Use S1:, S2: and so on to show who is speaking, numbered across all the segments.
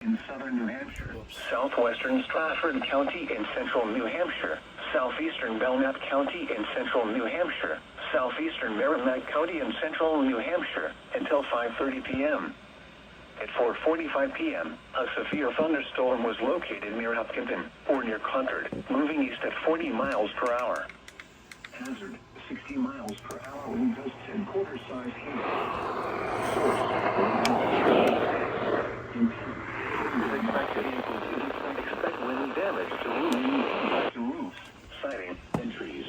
S1: in southern New Hampshire, southwestern Stratford County in central New Hampshire, southeastern Belknap County in central New Hampshire, southeastern Merrimack County in central New Hampshire, until 5:30 p.m. At 4:45 p.m., a severe thunderstorm was located near Hopkinton, or near Concord, moving east at 40 miles per hour. Hazard, 60 miles per hour wind gusts and quarter-size hail. Expect wind damage to roofs, siding, and trees.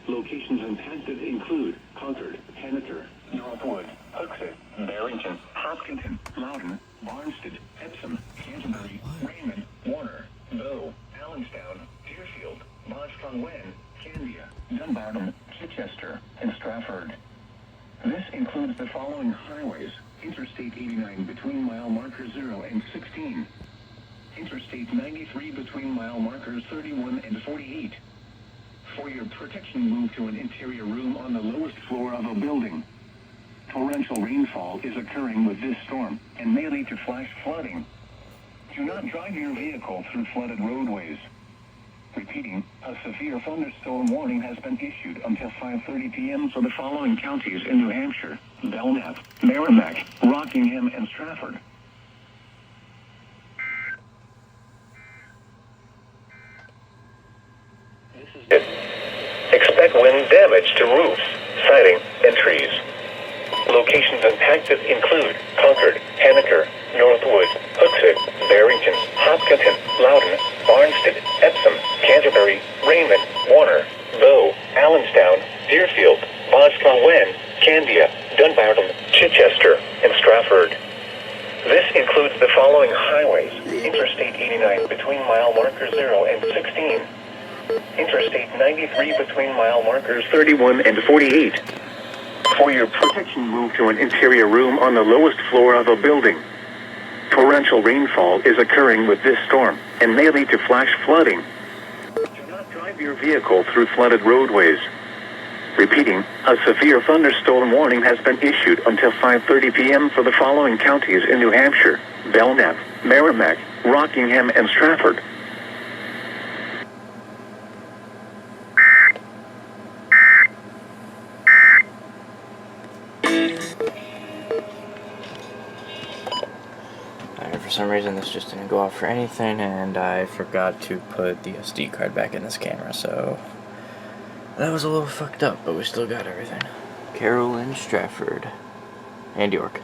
S1: Locations impacted include Concord, Henniker, Northwood, Hooksett, Barrington, Hopkinton, Loudon, Barnstead, Epsom, Canterbury, Raymond, Warner, Bow, Allenstown, Deerfield, Boston-Wen, Candia, Dunbarton, Chichester, and Stratford. This includes the following highways: Interstate 89 between mile markers 0 and 16. Interstate 93 between mile markers 31 and 48. For your protection, move to an interior room on the lowest floor of a building. Torrential rainfall is occurring with this storm and may lead to flash flooding. Do not drive your vehicle through flooded roadways. Repeating, a severe thunderstorm warning has been issued until 5:30 p.m. for the following counties in New Hampshire: Belknap, Merrimack, Rockingham, and Stratford. Expect wind damage to roofs, siding, and trees. Locations impacted include Concord, Henniker, Northwood, Hooksett, Barrington, Hopkinton, Loudon, Barnstead, Epsom, Canterbury, Raymond, Warner, Bow, Allenstown, Deerfield, Boscawen, Candia, Dunbarton, Chichester, and Stratford. This includes the following highways: Interstate 89 between mile markers 0 and 16. Interstate 93 between mile markers 31 and 48. For your protection, move to an interior room on the lowest floor of a building. Torrential rainfall is occurring with this storm and may lead to flash flooding. Do not drive your vehicle through flooded roadways. Repeating, a severe thunderstorm warning has been issued until 5:30 p.m. for the following counties in New Hampshire: Belknap, Merrimack, Rockingham, and Stratford.
S2: For some reason this just didn't go off for anything, and I forgot to put the SD card back in this camera, so that was a little fucked up, but we still got everything. Carroll and Stratford and York.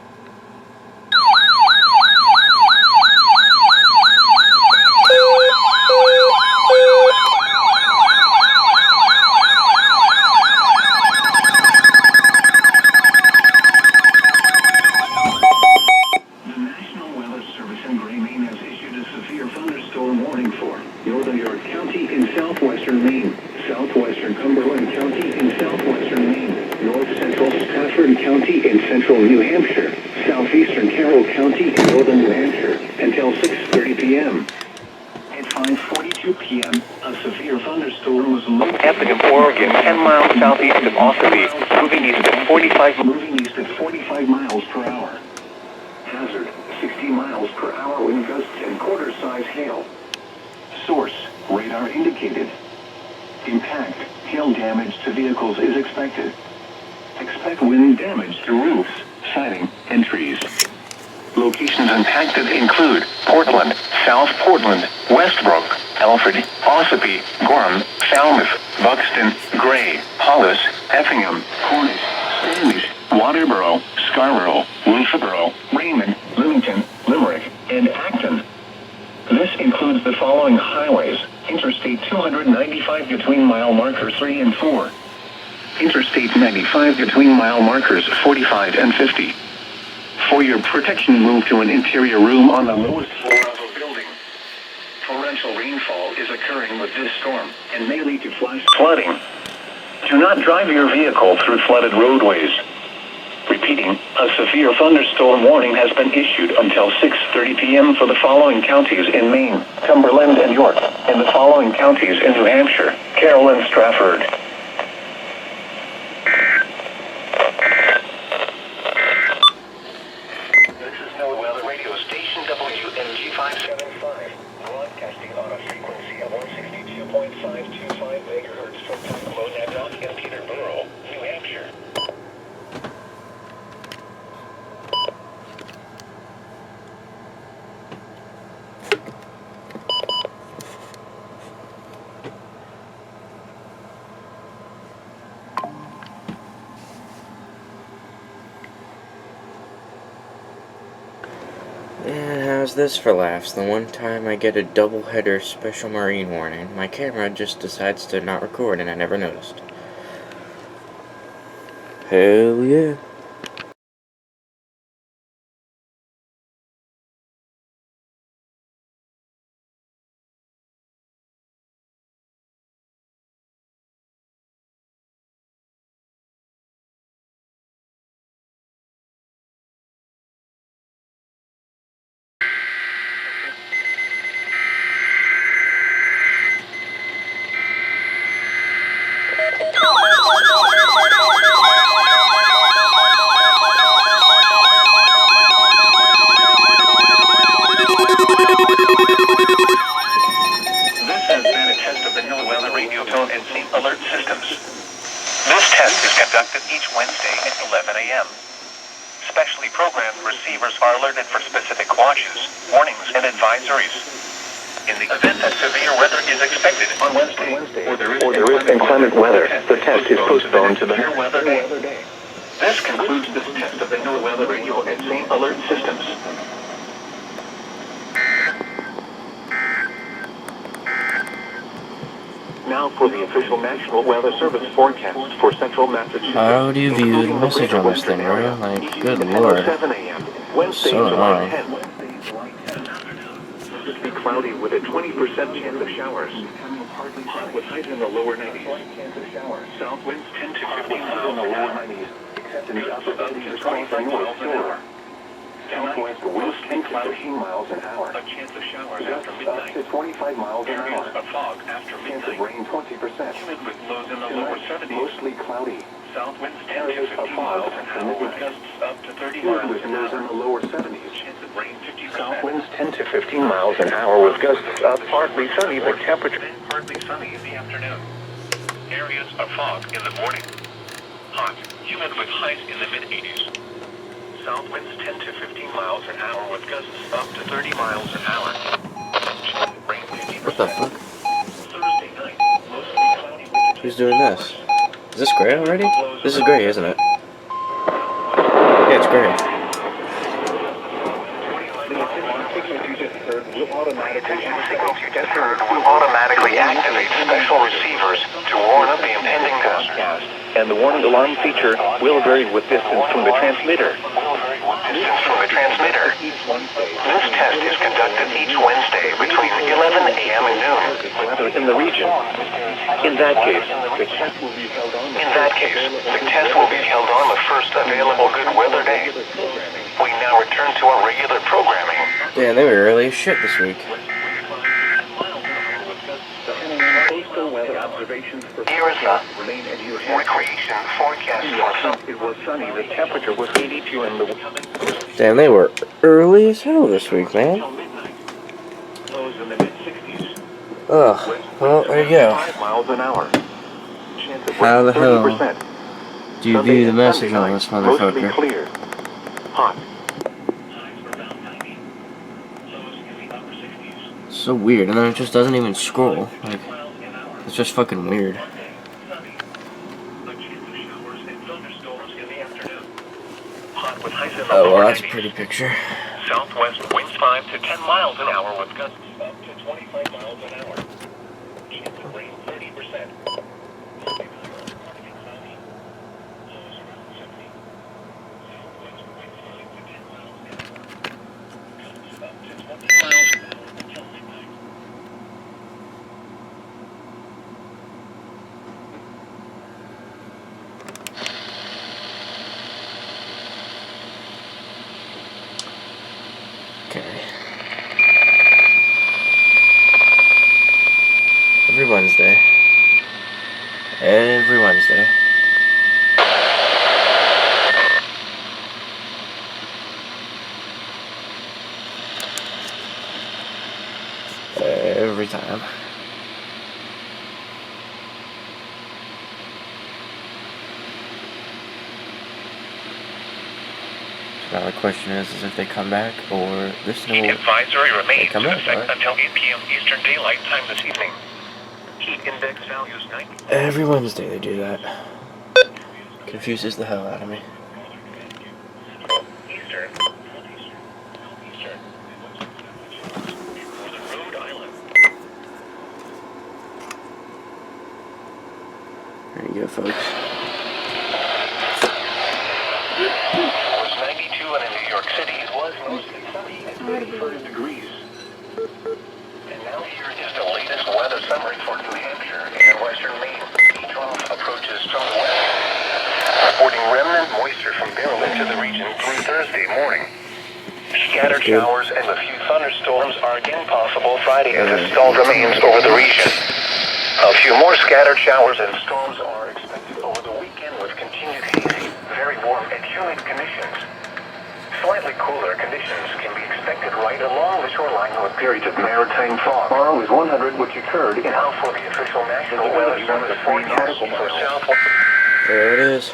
S1: Southwestern Maine, southwestern Cumberland County in southwestern Maine, north central Stratford County in central New Hampshire, southeastern Carroll County in northern New Hampshire, until 6:30 p.m. At 5:42 p.m., a severe thunderstorm was located in Effingham, Oregon, 10 miles southeast of Ossipee, moving east at 45 miles per hour. Hazard, 60 miles per hour wind gusts and quarter-size hail. Source: radar indicated. Impact: hail damage to vehicles is expected. Expect wind damage to roofs, siding, and trees. Locations impacted include Portland, South Portland, Westbrook, Alfred, Ossipee, Gorham, Falmouth, Buxton, Gray, Hollis, Effingham, Cornish, Standish, Waterboro, Scarborough, Wolfeboro, Raymond, Leamington, Limerick, and Acton. This includes the following highways: Interstate 295 between mile markers 3 and 4. Interstate 95 between mile markers 45 and 50. For your protection, move to an interior room on the lowest floor of a building. Torrential rainfall is occurring with this storm and may lead to flash flooding. Do not drive your vehicle through flooded roadways. Repeating, a severe thunderstorm warning has been issued until 6:30 p.m. for the following counties in Maine, Cumberland, and York, and the following counties in New Hampshire: Carroll and Stratford. This is NOAA Weather Radio Station WNZ. 575, broadcasting on a frequency of 162.525 megahertz from Tacoma, in Peterborough, New Hampshire.
S2: And how's this for laughs? The one time I get a double-header special marine warning, my camera just decides to not record and I never noticed. Hell yeah.
S1: This test is conducted each Wednesday at 11 a.m. Specially programmed receivers are alerted for specific watches, warnings, and advisories. In the event that severe weather is expected on Wednesday, or there is inclement weather, the test is postponed to the next weather day. This concludes this test of the NOAA Weather Radio and Same Alert Systems. Now for the official National Weather Service forecast for central Massachusetts.
S2: How do you view the message on this thing, bro? Like, good lord.
S1: Wednesday,
S2: So
S1: July
S2: annoying.
S1: 10th. Be cloudy with a 20% chance of showers. Hot with highs in the lower 90s. South winds 10 to 15 miles in the lower 90s. Except in the upper 80s to 25 miles an hour. Southwest winds 10 to 15 miles an hour. A chance of showers after midnight. Up to 25 miles an hour. Areas of fog after midnight. Chance of rain 20%. Humid with lows in the lower 70s. Mostly cloudy. South winds 10 to 15 miles an hour with gusts up to 30 miles an hour. In the lower 70s. Chance of rain 50%. South winds 10 to 15 miles an hour with gusts up. Partly sunny, but temperature. Then partly sunny in the afternoon. Areas of fog in the morning. Hot. Humid with highs in the mid-80s. South winds 10 to 15 miles an hour with gusts up to 30 miles an hour. Rain 50%.
S2: What the fuck?
S1: Thursday night, mostly cloudy with
S2: Who's doing this? Is this gray already? This is gray, isn't it? Yeah, it's gray.
S1: Signals you just heard will automatically activate special receivers to warn of the impending disaster. And the warning alarm feature will vary with distance from the transmitter. This test is conducted each Wednesday between 11 a.m. and noon. Weather in the region. In that case, the test will be held on the first available good weather day. We now return to our regular programming.
S2: Yeah, they were early as shit this week.
S1: Here is the recreation forecast for some. It was sunny. The temperature was 82 in the.
S2: Damn, they were early as hell this week, man.
S1: Lows in the mid-60s.
S2: Ugh. Well, there you go.
S1: 5 miles an hour. Chance of
S2: How the hell
S1: 30%.
S2: do you view the message on this
S1: Mostly
S2: motherfucker?
S1: clear. Hot.
S2: It's so weird, and then it just doesn't even scroll. Like, it's just fucking weird. Oh, well, that's a pretty picture.
S1: Southwest winds 5 to 10 miles an hour with gusts up to 25 miles an hour. Chance of rain 30%.
S2: Okay. Every Wednesday. Every Wednesday. every time. So now the question is if they come back or this snow will
S3: advisory remains
S2: come
S3: in
S2: back,
S3: effect
S2: right?
S3: until 8 p.m. Eastern Daylight Time this evening. Heat index values 90.
S2: Every Wednesday they do that. Confuses the hell out of me.
S3: Eastern. Rhode Island.
S2: There you go, folks.
S3: It was 92 and in New York City it was mostly sunny at 35 degrees. And now here is the latest weather summary for New Hampshire and western Maine. The trough approaches strong west, reporting remnant moisture from Beryl into the region through Thursday morning. Scattered showers and a few thunderstorms are again possible Friday as a stall remains over the region. A few more scattered showers and storms are expected over the weekend with continued hazy, very warm and humid conditions. Slightly cooler conditions can be expected right along the shoreline with periods of maritime fog. Tomorrow is 100, which occurred in how for the official National Weather Service forecast for southwest.
S2: There it is.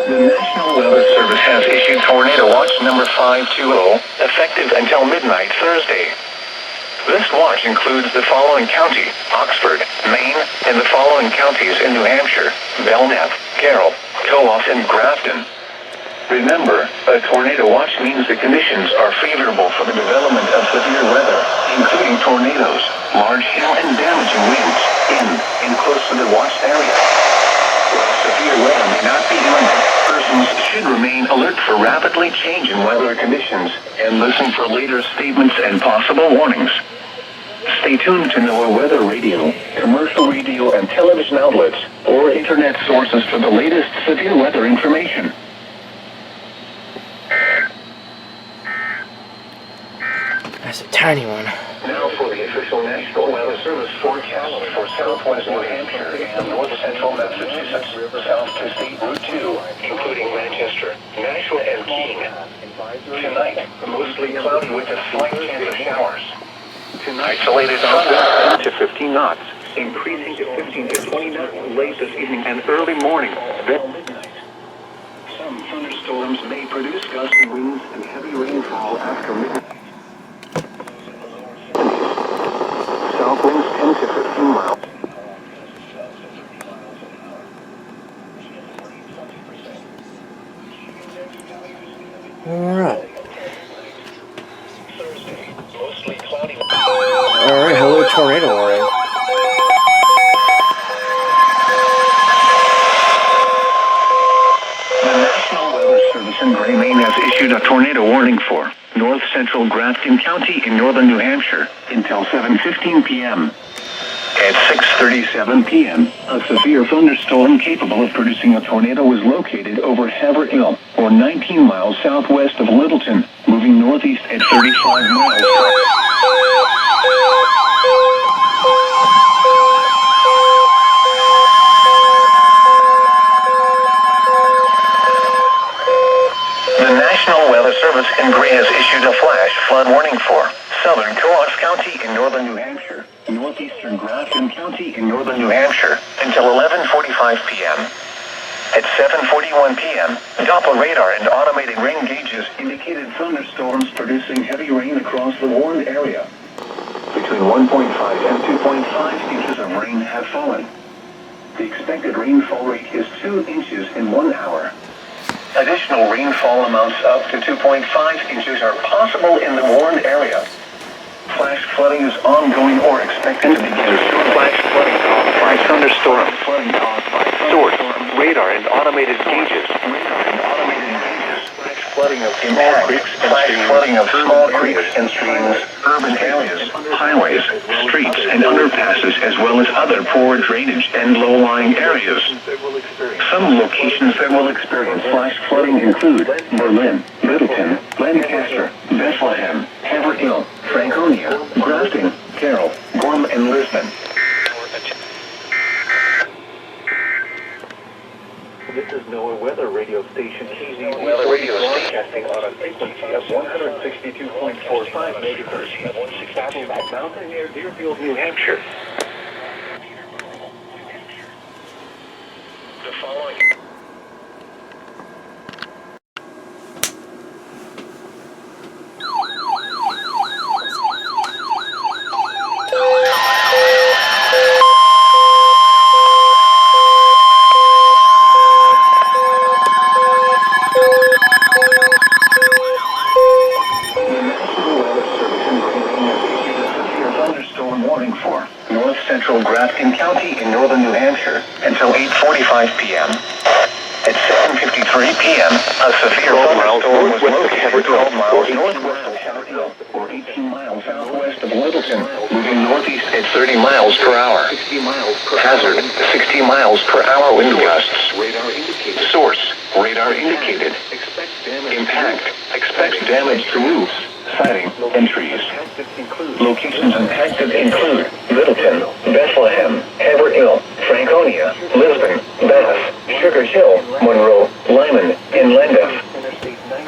S3: The National Weather Service has issued Tornado Watch number 520, effective until midnight Thursday. This watch includes the following county, Oxford, Maine, and the following counties in New Hampshire, Belknap, Carroll, Coos, and Grafton. Remember, a tornado watch means the conditions are favorable for the development of severe weather, including tornadoes, large hail, and damaging winds in and close to the watched area. While severe weather may not be imminent, persons should remain alert for rapidly changing weather conditions and listen for later statements and possible warnings. Stay tuned to NOAA weather radio, commercial radio and television outlets, or internet sources for the latest severe weather information.
S2: That's a tiny one.
S3: Now for the official National Weather Service forecast for southwest New Hampshire and north central Massachusetts, south to State Route 2, including Manchester, Nashua, and Keene. Tonight, mostly cloudy with a slight chance of showers. Isolated southwest 10 to 15 knots, increasing to 15 to 20 knots late this evening and early morning. Then midnight. Some thunderstorms may produce gusty winds and heavy rainfall after midnight. South winds 10 to 15 miles.
S2: Alright.
S3: Thursday, mostly cloudy.
S2: Alright, hello tornado warning.
S3: The National Weather Service in Gray, Maine has issued a tornado warning for north central Grafton County in northern New Hampshire until 7:15 p.m. At 6:37 p.m., a severe thunderstorm capable of producing a tornado was located over Haverhill, or 19 miles southwest of Littleton, moving northeast at 35 miles. The National Weather Service in Gray has issued a flash flood warning for southern Coos County in northern New Hampshire, northeastern Grafton County in northern New Hampshire until 11:45 p.m. At 7:41 p.m., Doppler radar and automated rain gauges indicated thunderstorms producing heavy rain across the warned area. Between 1.5 and 2.5 inches of rain have fallen. The expected rainfall rate is 2 inches in 1 hour. Additional rainfall amounts up to 2.5 inches are possible in the warned area. Flash flooding is ongoing or expected to begin. Flash flooding caused by thunderstorm. Flooding caused by source, radar, and automated gauges. Flash flooding of small creeks and streams. Flooding of small creeks and streams, urban areas, highways, streets, and underpasses, as well as other poor drainage and low-lying areas. Some locations that will experience flash flooding include Berlin, Littleton, Lancaster, Bethlehem, Haverhill, Franconia, Grafton, Carroll, Gorham, and in Lisbon. This is NOAA Weather Radio Station TC Beryl broadcasting on a frequency of 162.45 megahertz at 160 Mountain near Deerfield, New Hampshire. The following. Central Grafton County in northern New Hampshire until 8:45 p.m. At 7:53 p.m., a severe thunderstorm was located 12 miles northwest of Vermont or 18 miles southwest of Littleton, moving northeast at 30 miles per hour. Hazard, 60 miles per hour wind gusts. Source, radar indicated. Impact, expect damage to roofs, siding, and trees. Locations impacted include Littleton, Bethlehem, Haverhill, Franconia, Lisbon, Bath, Sugars Hill, Monroe, Lyman, and Llandaff.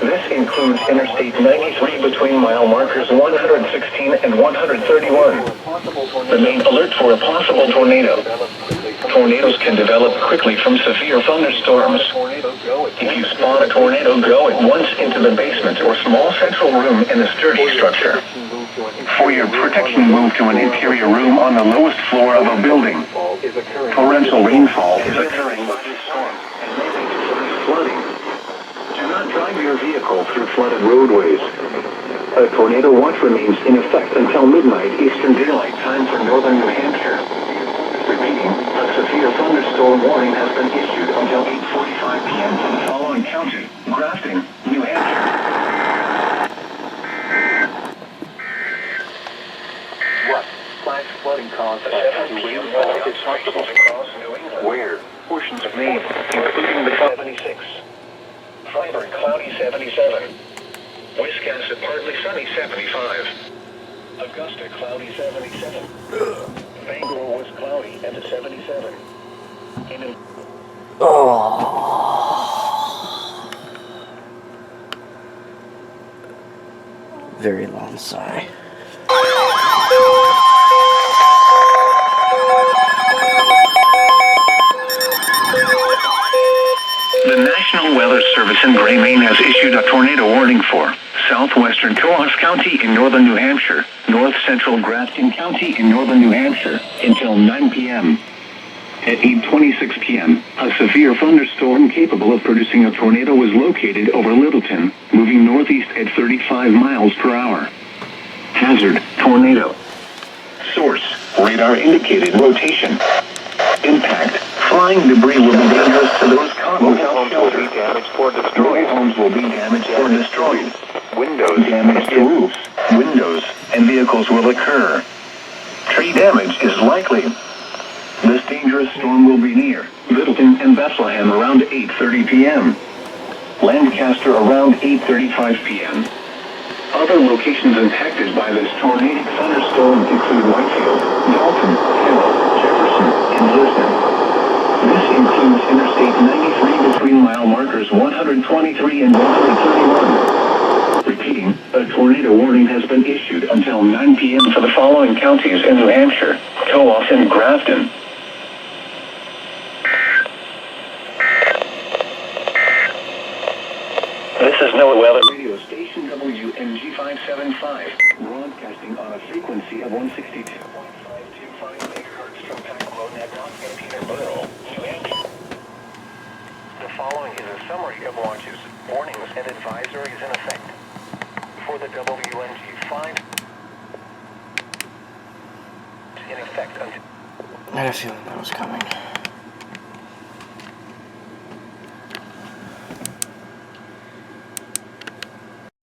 S3: This includes Interstate 93 between mile markers 116 and 131. Remain alert for a possible tornado. Tornadoes can develop quickly from severe thunderstorms. If you spot a tornado, go at once into the basement or small central room in a sturdy structure. For your protection, move to an interior room on the lowest floor of a building. Torrential rainfall is occurring by this storm and may lead to severe flooding. Do not drive your vehicle through flooded roadways. A tornado watch remains in effect until midnight Eastern Daylight Time for northern New Hampshire. Repeating, a severe thunderstorm warning has been issued until 8:45 p.m. for the following county: Grafton, New Hampshire. What? Flash flooding caused by heavy rainfall is possible across New England. Where? Portions of Maine, including the 76. Fiber, cloudy 77. Wisconsin, partly sunny 75. Augusta, cloudy 77. Bangor was cloudy at the 77.
S2: Very long sigh.
S3: The National Weather Service in Gray, Maine has issued a tornado warning for southwestern Coos County in northern New Hampshire, north central Grafton County in northern New Hampshire until 9 p.m. At 8:26 p.m., a severe thunderstorm capable of producing a tornado was located over Littleton, moving northeast at 35 miles per hour. Hazard, tornado. Source, radar indicated rotation. Impact, flying debris will be dangerous to those caught without shelter. Homes will be damaged or destroyed. Windows damage to roofs, windows, and vehicles will occur. Tree damage is likely. This dangerous storm will be near Littleton and Bethlehem around 8:30 p.m. Lancaster around 8:35 p.m. Other locations impacted by this tornadic thunderstorm include Whitefield, Dalton, Carroll, Jefferson, and Lisbon. This includes Interstate 93 between mile markers 123 and 131. Repeating, a tornado warning has been issued until 9 p.m. for the following counties in New Hampshire: Coos and Grafton. This is NOAA Weather Radio Station WMG 575, broadcasting on a frequency of 162.525 megahertz from Packaload Network in Peterborough, New Hampshire. The following is a summary of watches, warnings, and advisories in effect for the WMG 5 in effect until...
S2: I had a feeling that was coming.